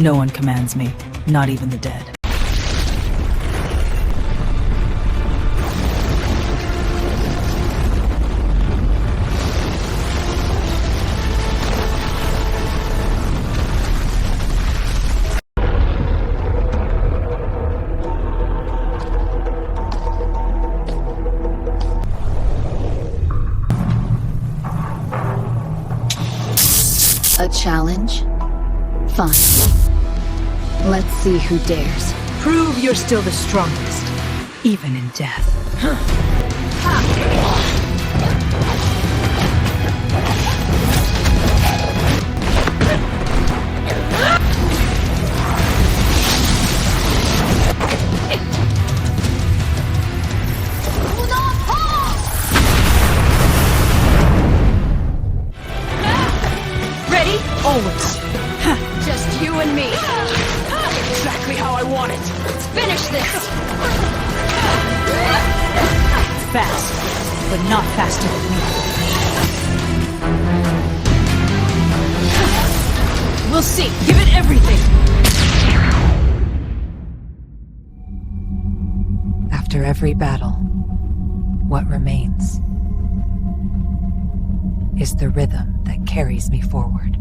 No one commands me, not even the dead. A challenge? Fine. Let's see who dares. Prove you're still the strongest, even in death. Ready? Always. Just you and me. Exactly how I want it. Let's finish this! Fast, but not faster than me. We'll see. Give it everything. After every battle, what remains is the rhythm that carries me forward.